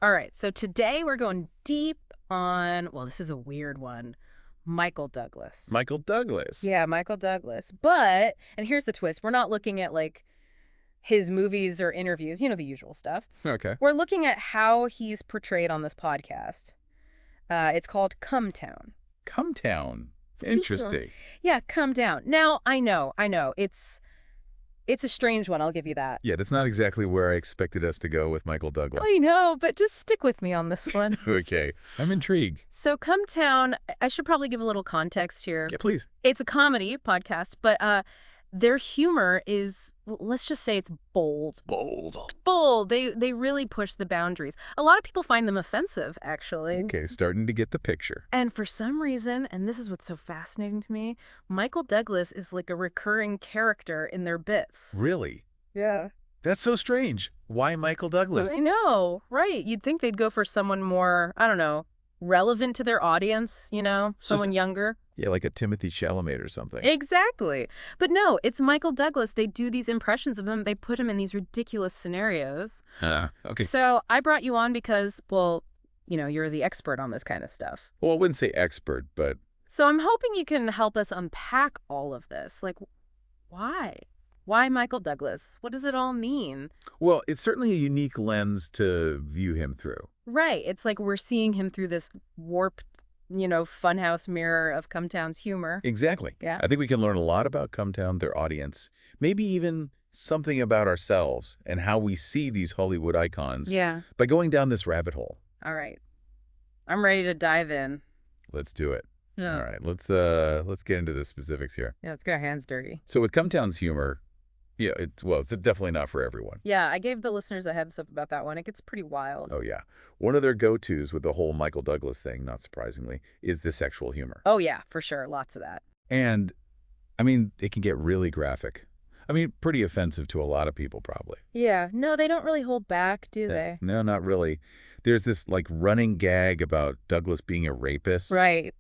All right, so today we're going deep on, well, this is a weird one, Michael Douglas. Michael Douglas. Yeah, Michael Douglas. But, and here's the twist, we're not looking at like his movies or interviews, the usual stuff. Okay. We're looking at how he's portrayed on this podcast. It's called Cum Town. Cum Town. Interesting. Yeah, Cum Down. Now, I know, it's a strange one, I'll give you that. Yeah, that's not exactly where I expected us to go with Michael Douglas. I know, but just stick with me on this one. Okay, I'm intrigued. So Cum Town, I should probably give a little context here. Yeah, please. It's a comedy podcast, but their humor is, let's just say it's bold. Bold. They really push the boundaries. A lot of people find them offensive, actually. Okay, starting to get the picture. And for some reason, and this is what's so fascinating to me, Michael Douglas is like a recurring character in their bits. Really? Yeah. That's so strange. Why Michael Douglas? I know, right? You'd think they'd go for someone more, I don't know, relevant to their audience, someone younger. Yeah, like a Timothy Chalamet or something. Exactly. But no, it's Michael Douglas. They do these impressions of him. They put him in these ridiculous scenarios. Okay. So I brought you on because, well, you're the expert on this kind of stuff. Well, I wouldn't say expert, but... So I'm hoping you can help us unpack all of this. Like, why? Why Michael Douglas? What does it all mean? Well, it's certainly a unique lens to view him through. Right. It's like we're seeing him through this warped, funhouse mirror of Cum Town's humor. Exactly. Yeah. I think we can learn a lot about Cum Town, their audience, maybe even something about ourselves and how we see these Hollywood icons by going down this rabbit hole. All right. I'm ready to dive in. Let's do it. Yeah. All right. Let's get into the specifics here. Yeah, let's get our hands dirty. So with Cum Town's humor, yeah, it's definitely not for everyone. Yeah, I gave the listeners a heads up about that one. It gets pretty wild. Oh, yeah. One of their go-tos with the whole Michael Douglas thing, not surprisingly, is the sexual humor. Oh, yeah, for sure. Lots of that. And, I mean, it can get really graphic. I mean, pretty offensive to a lot of people, probably. Yeah. No, they don't really hold back, do they? No, not really. There's this, running gag about Douglas being a rapist. Right.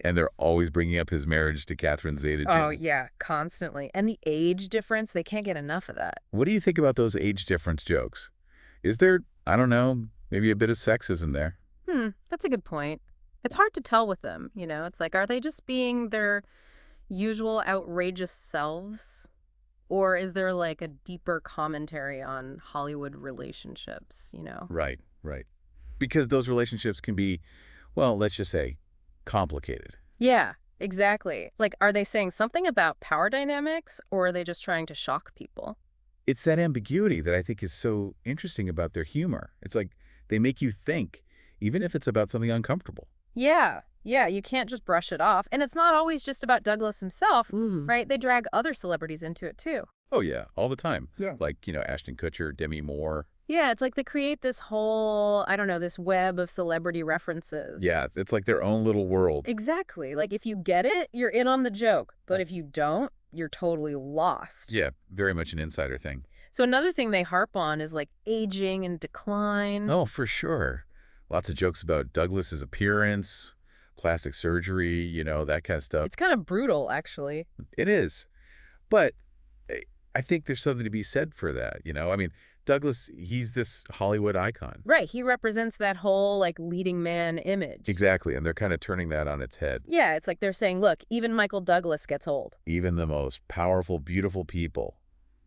And they're always bringing up his marriage to Catherine Zeta-Jones. Oh, yeah, constantly. And the age difference, they can't get enough of that. What do you think about those age difference jokes? Is there, I don't know, maybe a bit of sexism there? That's a good point. It's hard to tell with them, It's like, are they just being their usual outrageous selves? Or is there like a deeper commentary on Hollywood relationships, Right. Because those relationships can be, well, let's just say, complicated. Yeah, exactly. Like, are they saying something about power dynamics, or are they just trying to shock people? It's that ambiguity that I think is so interesting about their humor. It's like they make you think, even if it's about something uncomfortable. Yeah, you can't just brush it off. And it's not always just about Douglas himself, right? They drag other celebrities into it, too. Oh, yeah, all the time. Yeah. Like, Ashton Kutcher, Demi Moore. Yeah, it's like they create this whole, I don't know, this web of celebrity references. Yeah, it's like their own little world. Exactly. Like, if you get it, you're in on the joke. But if you don't, you're totally lost. Yeah, very much an insider thing. So another thing they harp on is, like, aging and decline. Oh, for sure. Lots of jokes about Douglas's appearance, plastic surgery, that kind of stuff. It's kind of brutal, actually. It is. But I think there's something to be said for that, I mean, Douglas, he's this Hollywood icon. Right. He represents that whole, like, leading man image. Exactly. And they're kind of turning that on its head. Yeah, it's like they're saying, look, even Michael Douglas gets old. Even the most powerful, beautiful people,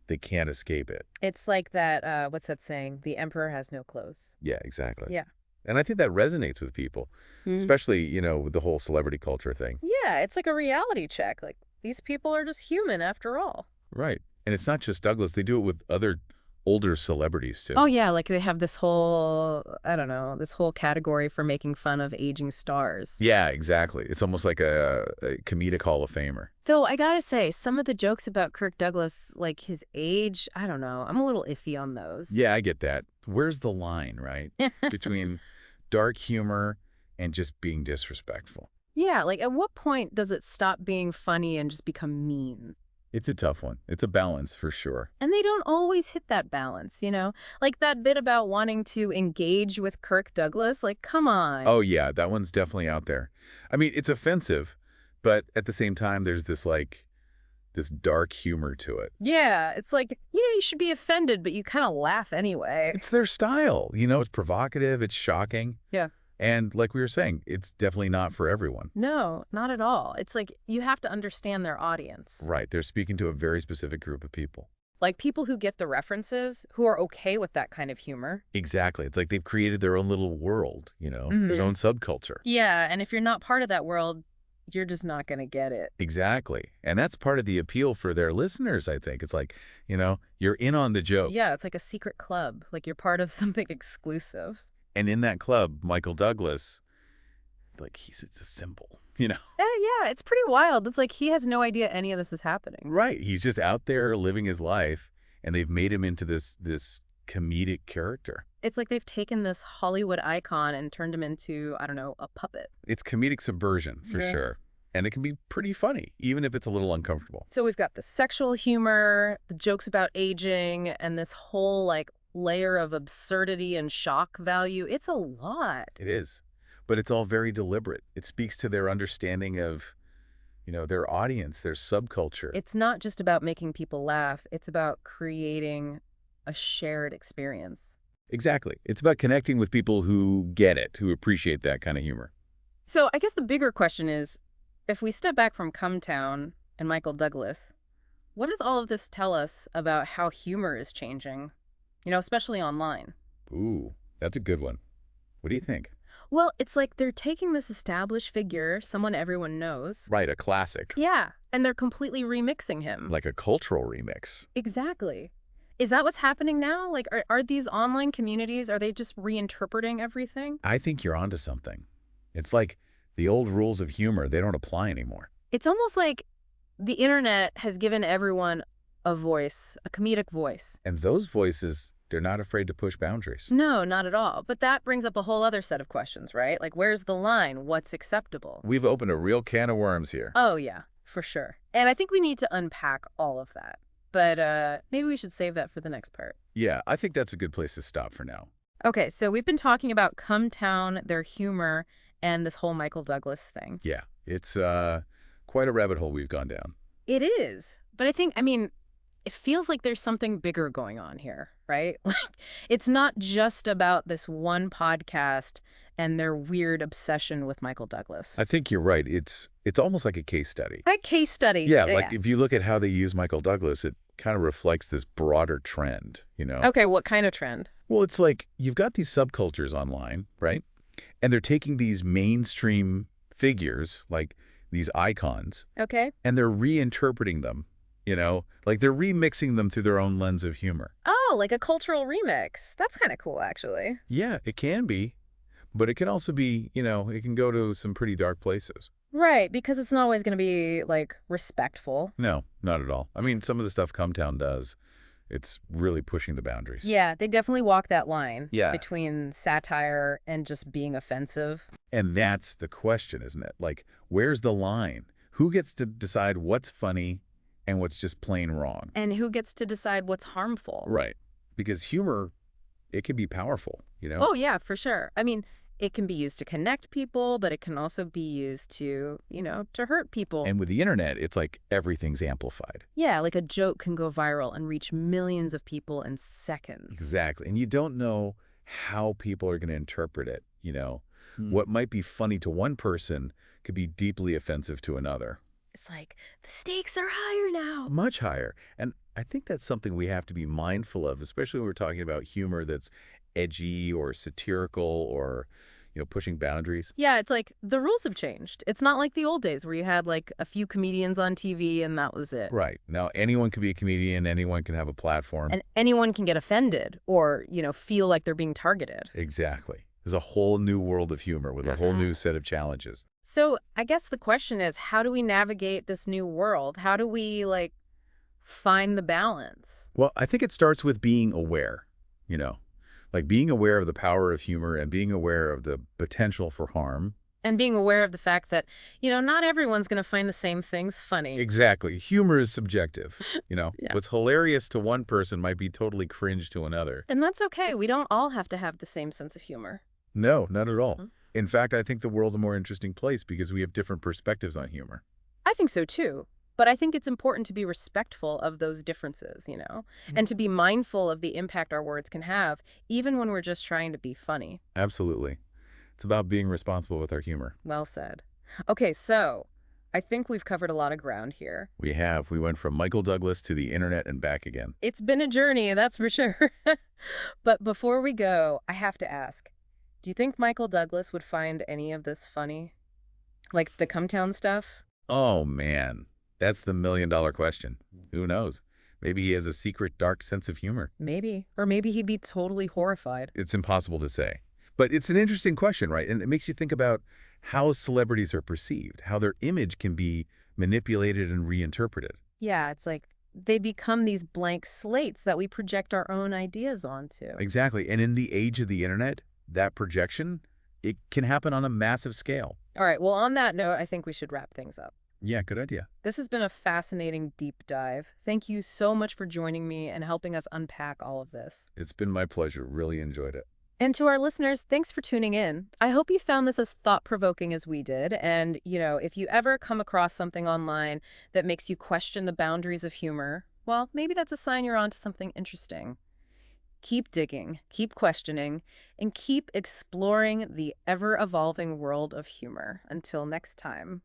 they can't escape it. It's like that, what's that saying? The emperor has no clothes. Yeah, exactly. Yeah. And I think that resonates with people, especially, with the whole celebrity culture thing. Yeah, it's like a reality check. Like, these people are just human after all. Right. And it's not just Douglas. They do it with other older celebrities, too. Oh, yeah, like they have this whole, I don't know, this whole category for making fun of aging stars. Yeah, exactly. It's almost like a comedic Hall of Famer. Though, I gotta say, some of the jokes about Kirk Douglas, like his age, I don't know, I'm a little iffy on those. Yeah, I get that. Where's the line, right, between dark humor and just being disrespectful? Yeah, like at what point does it stop being funny and just become mean? It's a tough one. It's a balance for sure. And they don't always hit that balance, Like that bit about wanting to engage with Kirk Douglas, like, come on. Oh, yeah, that one's definitely out there. I mean, it's offensive, but at the same time, there's this this dark humor to it. Yeah, it's like, you should be offended, but you kind of laugh anyway. It's their style. It's provocative, it's shocking. Yeah. And like we were saying, it's definitely not for everyone. No, not at all. It's like you have to understand their audience. Right. They're speaking to a very specific group of people. Like people who get the references, who are okay with that kind of humor. Exactly. It's like they've created their own little world, their own subculture. Yeah, and if you're not part of that world, you're just not going to get it. Exactly. And that's part of the appeal for their listeners, I think. It's like, you're in on the joke. Yeah, it's like a secret club. Like you're part of something exclusive. And in that club, Michael Douglas, it's like it's a symbol, Yeah, it's pretty wild. It's like he has no idea any of this is happening. Right. He's just out there living his life, and they've made him into this comedic character. It's like they've taken this Hollywood icon and turned him into, I don't know, a puppet. It's comedic subversion, for sure. And it can be pretty funny, even if it's a little uncomfortable. So we've got the sexual humor, the jokes about aging, and this whole, like, layer of absurdity and shock value. It's a lot. It is. But it's all very deliberate. It speaks to their understanding of, their audience, their subculture. It's not just about making people laugh. It's about creating a shared experience. Exactly. It's about connecting with people who get it, who appreciate that kind of humor. So I guess the bigger question is, if we step back from Cum Town and Michael Douglas, what does all of this tell us about how humor is changing, especially online? Ooh, that's a good one. What do you think? Well, it's like they're taking this established figure, someone everyone knows. Right, a classic. Yeah, and they're completely remixing him. Like a cultural remix. Exactly. Is that what's happening now? Like, are these online communities, are they just reinterpreting everything? I think you're onto something. It's like the old rules of humor, they don't apply anymore. It's almost like the internet has given everyone a voice, a comedic voice. And those voices, they're not afraid to push boundaries. No, not at all. But that brings up a whole other set of questions, right? Like, where's the line? What's acceptable? We've opened a real can of worms here. Oh, yeah, for sure. And I think we need to unpack all of that. But maybe we should save that for the next part. Yeah, I think that's a good place to stop for now. Okay, so we've been talking about Cum Town, their humor, and this whole Michael Douglas thing. Yeah, it's quite a rabbit hole we've gone down. It is. But I mean, it feels like there's something bigger going on here, right? Like, it's not just about this one podcast and their weird obsession with Michael Douglas. I think you're right. It's almost like a case study. A case study. Yeah, like if you look at how they use Michael Douglas, it kind of reflects this broader trend, Okay, what kind of trend? Well, it's like you've got these subcultures online, right? And they're taking these mainstream figures, like these icons, Okay. and they're reinterpreting them, like they're remixing them through their own lens of humor. Oh, like a cultural remix. That's kind of cool, actually. Yeah, it can be, but it can also be, it can go to some pretty dark places. Right, because it's not always going to be, like, respectful. No, not at all. I mean, some of the stuff Cum Town does, it's really pushing the boundaries. Yeah, they definitely walk that line between satire and just being offensive. And that's the question, isn't it? Like, where's the line? Who gets to decide what's funny and what's just plain wrong? And who gets to decide what's harmful? Right. Because humor, it can be powerful, Oh, yeah, for sure. I mean, it can be used to connect people, but it can also be used to, to hurt people. And with the internet, it's like everything's amplified. Yeah, like a joke can go viral and reach millions of people in seconds. Exactly. And you don't know how people are going to interpret it, What might be funny to one person could be deeply offensive to another. It's like, the stakes are higher now. Much higher. And I think that's something we have to be mindful of, especially when we're talking about humor that's edgy or satirical or, pushing boundaries. Yeah, it's like the rules have changed. It's not like the old days where you had like a few comedians on TV and that was it. Right. Now, anyone can be a comedian. Anyone can have a platform. And anyone can get offended or, feel like they're being targeted. Exactly. There's a whole new world of humor with a whole new set of challenges. So I guess the question is, how do we navigate this new world? How do we, find the balance? Well, I think it starts with being aware, like being aware of the power of humor and being aware of the potential for harm. And being aware of the fact that, not everyone's going to find the same things funny. Exactly. Humor is subjective. What's hilarious to one person might be totally cringe to another. And that's okay. We don't all have to have the same sense of humor. No, not at all. In fact, I think the world's a more interesting place because we have different perspectives on humor. I think so, too. But I think it's important to be respectful of those differences, and to be mindful of the impact our words can have, even when we're just trying to be funny. Absolutely. It's about being responsible with our humor. Well said. Okay, so I think we've covered a lot of ground here. We have. We went from Michael Douglas to the internet and back again. It's been a journey, that's for sure. But before we go, I have to ask, do you think Michael Douglas would find any of this funny? Like the Cum Town stuff? Oh, man. That's the million-dollar question. Who knows? Maybe he has a secret dark sense of humor. Maybe. Or maybe he'd be totally horrified. It's impossible to say. But it's an interesting question, right? And it makes you think about how celebrities are perceived, how their image can be manipulated and reinterpreted. Yeah, it's like they become these blank slates that we project our own ideas onto. Exactly. And in the age of the internet, that projection, it can happen on a massive scale. All right, well, on that note, I think we should wrap things up. Yeah, good idea. This has been a fascinating deep dive. Thank you so much for joining me and helping us unpack all of this. It's been my pleasure. Really enjoyed it. And to our listeners, thanks for tuning in. I hope you found this as thought-provoking as we did. And, if you ever come across something online that makes you question the boundaries of humor, well, maybe that's a sign you're onto something interesting. Keep digging, keep questioning, and keep exploring the ever-evolving world of humor. Until next time.